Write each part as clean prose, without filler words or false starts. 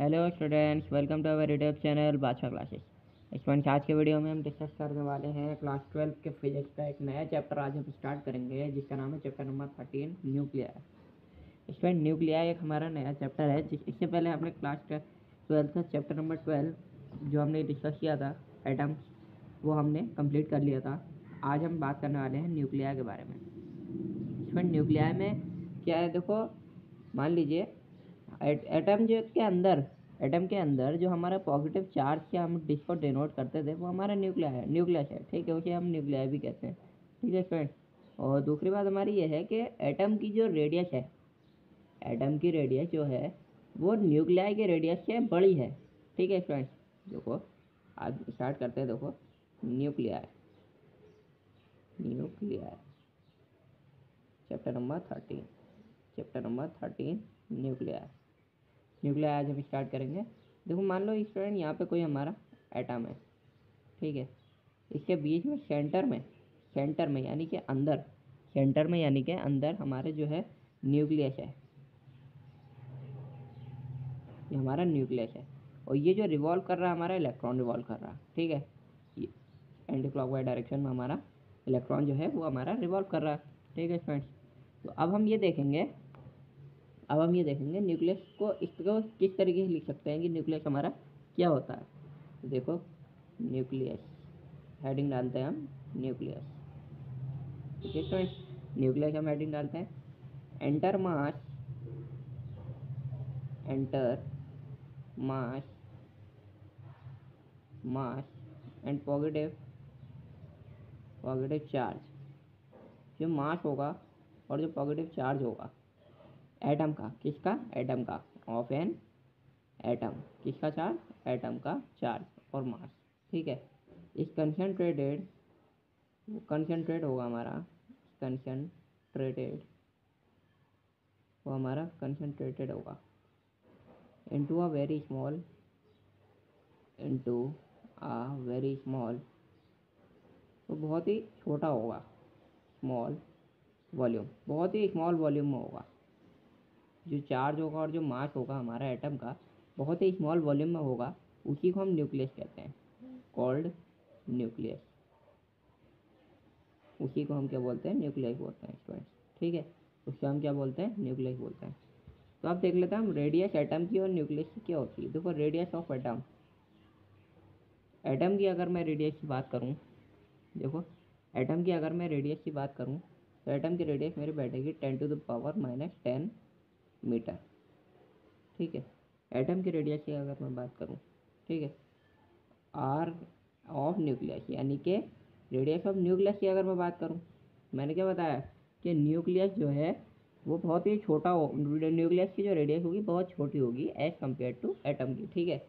Hello students, welcome to our YouTube channel Badshah classes. Students, आज के video में हम डिस्कस करने वाले हैं क्लास 12 के फिजिक्स का एक नया चैप्टर। आज हम स्टार्ट करेंगे जिसका नाम है chapter number 13 nuclear. Student, nuclear एक हमारा नया चैप्टर है। इससे पहले हमने क्लास 12 का चैप्टर नंबर 12 जो हमने डिस्कस किया था एटम्स, वो हमने कंप्लीट कर लिया था। आज हम बात करने वाले हैं न्यूक्लियर के बारे में। स्टूडेंट, न्यूक्लियर में क्या है, देखो मान लीजिए एटम के अंदर जो हमारा पॉजिटिव चार्ज से हम जिसको डिनोट करते थे वो हमारा न्यूक्लियस है। ठीक है, उसे हम न्यूक्लियर भी कहते हैं। ठीक है फ्रेंड, और दूसरी बात हमारी ये है कि एटम की जो रेडियस है, एटम की रेडियस जो है वो न्यूक्लियर के रेडियस से बड़ी है। ठीक है फ्रेंड्स, देखो आज स्टार्ट करते हैं। देखो nuclear nuclear chapter number 13 nuclear आज हम स्टार्ट करेंगे। देखो मान लो स्टूडेंट, यहाँ पे कोई हमारा एटम है। ठीक है, इसके बीच में सेंटर में यानी कि अंदर हमारे जो है न्यूक्लियस है। ये हमारा न्यूक्लियस है और ये जो रिवॉल्व कर रहा है हमारा इलेक्ट्रॉन रिवॉल्व कर रहा है। ठीक है, ये एंटी क्लॉकवाइज डायरेक्शन में हमारा इलेक्ट्रॉन जो है वो हमारा रिवॉल्व कर रहा है। ठीक है फ्रेंड्स, तो अब हम ये देखेंगे न्यूक्लियस को, इसको किस तरीके से लिख सकते हैं कि न्यूक्लियस हमारा क्या होता है। तो देखो न्यूक्लियस, हेडिंग डालते हैं हम न्यूक्लियस। ठीक है फ्रेंड्स, न्यूक्लियस हम हेडिंग डालते हैं। Enter mass and positive charge. जो मास होगा और जो पॉजिटिव चार्ज होगा एटम का, किसका, एटम का, ऑफ एन एटम, किसका चार्ज, एटम का चार्ज और मास। ठीक है, इस कंसनट्रेट होगा हमारा, कंसनट्रेटेड होगा इनटू अ वेरी स्मॉल, तो बहुत ही छोटा होगा, स्मॉल वॉल्यूम, बहुत ही स्मॉल वॉल्यूम में होगा। जो चार्ज होगा और जो मास होगा हमारा एटम का बहुत ही स्मॉल वॉल्यूम में होगा, उसी को हम न्यूक्लियस कहते हैं, कॉल्ड न्यूक्लियस। उसी को हम क्या बोलते हैं, न्यूक्लियस बोलते हैं स्टूडेंट्स। ठीक है, उसको हम क्या बोलते हैं, न्यूक्लियस बोलते हैं। तो अब देख लेते हैं हम रेडियस एटम की और न्यूक्लियस की क्या होती है। देखो रेडियस ऑफ एटम की अगर मैं रेडियस की बात करूँ, देखो एटम की अगर मैं रेडियस की बात करूँ तो एटम की रेडियस मेरी बैठेगी 10⁻⁻10 मीटर। ठीक है, एटम की रेडियस की अगर मैं बात करूँ, ठीक है, आर ऑफ न्यूक्लियस यानी कि रेडियस ऑफ न्यूक्लियस की अगर मैं बात करूँ, मैंने क्या बताया कि न्यूक्लियस जो है वो बहुत ही छोटा हो, न्यूक्लियस की जो रेडियस होगी बहुत छोटी होगी एज कम्पेयर टू एटम की। ठीक है,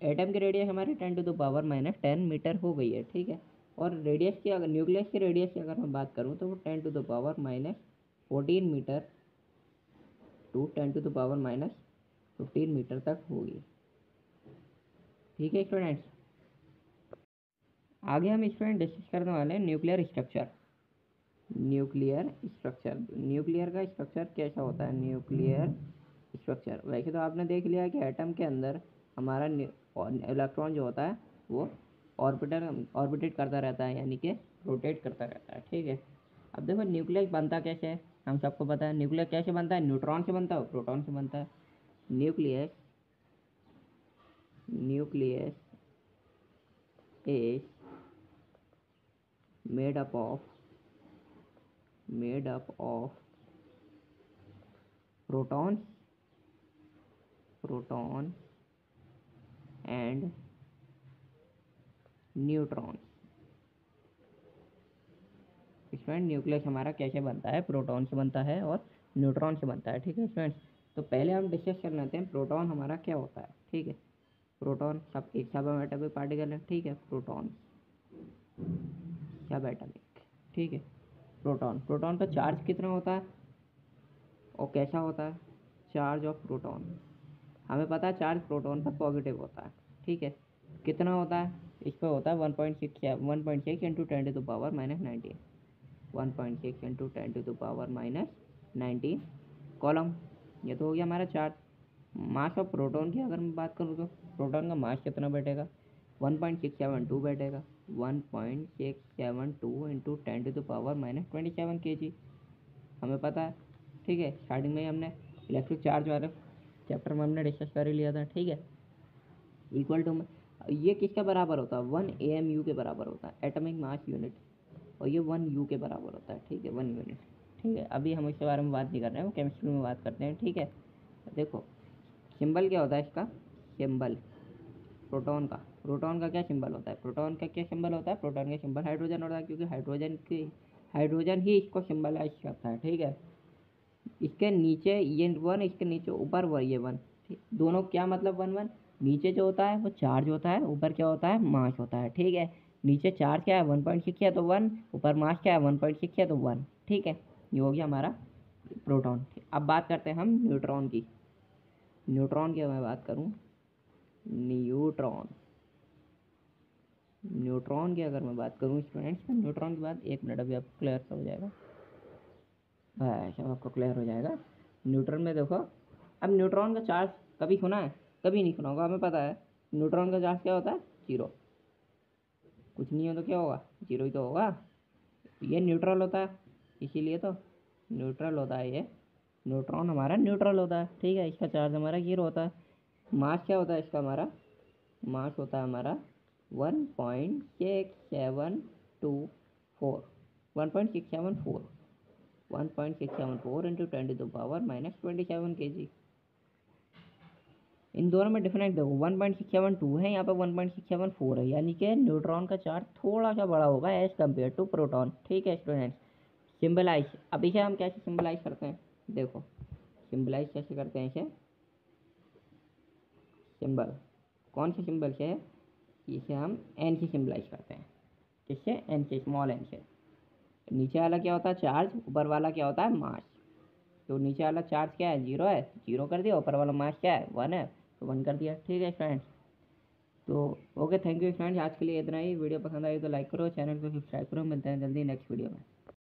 एटम की रेडियस हमारी 10⁻⁻10 मीटर हो गई है। ठीक है, और रेडियस की अगर न्यूक्लियस की रेडियस की अगर मैं बात करूँ तो वो 10⁻⁻14 मीटर टू 10⁻⁻15 मीटर तक होगी। ठीक है स्टूडेंट्स, आगे हम स्टूडेंट डिस्कस करने वाले हैं न्यूक्लियर स्ट्रक्चर का स्ट्रक्चर कैसा होता है। न्यूक्लियर स्ट्रक्चर, वैसे तो आपने देख लिया कि एटम के अंदर हमारा इलेक्ट्रॉन जो होता है वो ऑर्बिटेट करता रहता है, यानी कि रोटेट करता रहता है। ठीक है, अब देखो न्यूक्लियस बनता कैसे है, हम सबको पता है न्यूक्लियस कैसे बनता है, न्यूट्रॉन से बनता है, प्रोटॉन से बनता है। Nucleus is made up of protons and neutron. Student, nucleus हमारा कैसे बनता है, प्रोटॉन से बनता है और न्यूट्रॉन से बनता है। ठीक है स्टूडेंट्स, तो पहले हम डिस्कस कर लेते हैं प्रोटॉन हमारा क्या होता है। ठीक है, प्रोटॉन सब एक सब एटॉमिक पार्टिकल है। ठीक है, प्रोटॉन सब एटॉमिक। ठीक है, प्रोटॉन का चार्ज कितना होता है और कैसा होता है। चार्ज ऑफ प्रोटॉन, हमें पता है चार्ज प्रोटॉन पर पॉजिटिव होता है। ठीक है, कितना होता है, इस पर होता है 1.6 इंटू 10⁻⁻19, 1.6 इंटू 10⁻⁻19 कॉलम। ये तो हो गया हमारा चार्ज। मास ऑफ प्रोटॉन की अगर मैं बात करूँ तो प्रोटॉन का मास कितना बैठेगा, 1.672 बैठेगा, 1.672 इंटू 10⁻⁻27 kg, हमें पता है। ठीक है, स्टार्टिंग में ही हमने इलेक्ट्रिक चार्ज वाले चैप्टर में हमने डिस्कस कर ही लिया था। ठीक है, इक्वल टू में ये किसके बराबर होता है, 1 AMU के बराबर होता है, एटॉमिक मास यूनिट, और ये 1 U के बराबर होता है। ठीक है, 1 यूनिट। ठीक है, अभी हम इसके बारे में बात नहीं कर रहे हैं, वो केमिस्ट्री में बात करते हैं। ठीक है, देखो सिंबल क्या होता है इसका, सिंबल प्रोटॉन का क्या सिंबल होता है, प्रोटॉन का क्या सिंबल होता है, प्रोटॉन का सिंबल हाइड्रोजन होता है, क्योंकि हाइड्रोजन ही इसको सिंबलाइज करता है। ठीक है, इसके नीचे ये 1, इसके नीचे ऊपर वो ये 1, दोनों क्या मतलब 1 1, नीचे जो होता है वो चार्ज होता है, ऊपर क्या होता है, मास होता है। ठीक है, नीचे चार्ज क्या है 1.6 है तो 1, ऊपर मास क्या है 1.6 है तो 1। ठीक है, ये हो गया हमारा प्रोटॉन। अब बात करते हैं हम न्यूट्रॉन की। न्यूट्रॉन की मैं बात करूँ, न्यूट्रॉन की अगर मैं बात करूँ स्टूडेंट्स, न्यूट्रॉन की बात 1 मिनट अभी आपको क्लियर हो जाएगा, आपको क्लियर हो जाएगा। न्यूट्रॉन में देखो, अब न्यूट्रॉन का चार्ज कभी सुना है, कभी नहीं सुना होगा, हमें पता है न्यूट्रॉन का चार्ज क्या होता है, 0। कुछ नहीं हो तो क्या होगा, 0 ही तो होगा। ये न्यूट्रल होता है, इसीलिए तो न्यूट्रल होता है ये, न्यूट्रॉन हमारा न्यूट्रल होता है। ठीक है, इसका चार्ज हमारा 0 होता है। मास क्या होता है इसका, हमारा मास होता है हमारा 1.6724 1.674 1.674 इंटू 10⁻⁻27 kg। इन दोनों में डिफरेंस देखो, 1.672 है, यहाँ पे 1.674 है, यानी कि न्यूट्रॉन का चार्ज थोड़ा सा बड़ा होगा एज कम्पेयर टू प्रोटॉन। ठीक है स्टूडेंट्स, सिम्बलाइज, अब इसे हम कैसे सिम्बलाइज करते हैं, देखो सिम्बलाइज कैसे करते हैं इसे, सिंबल कौन से सिंबल से है, इसे हम एन से सिम्बलाइज करते हैं, किससे, एन से, स्मॉल एन से। नीचे वाला क्या होता है चार्ज, ऊपर वाला क्या होता है मास, तो नीचे वाला चार्ज क्या है 0 है, 0 कर दिया, ऊपर वाला मास क्या है 1 है, तो 1 कर दिया। ठीक है फ्रेंड्स, तो ओके, थैंक यू फ्रेंड्स, आज के लिए इतना ही। वीडियो पसंद आई तो लाइक करो, चैनल को सब्सक्राइब करो, मिलते हैं जल्दी नेक्स्ट वीडियो में।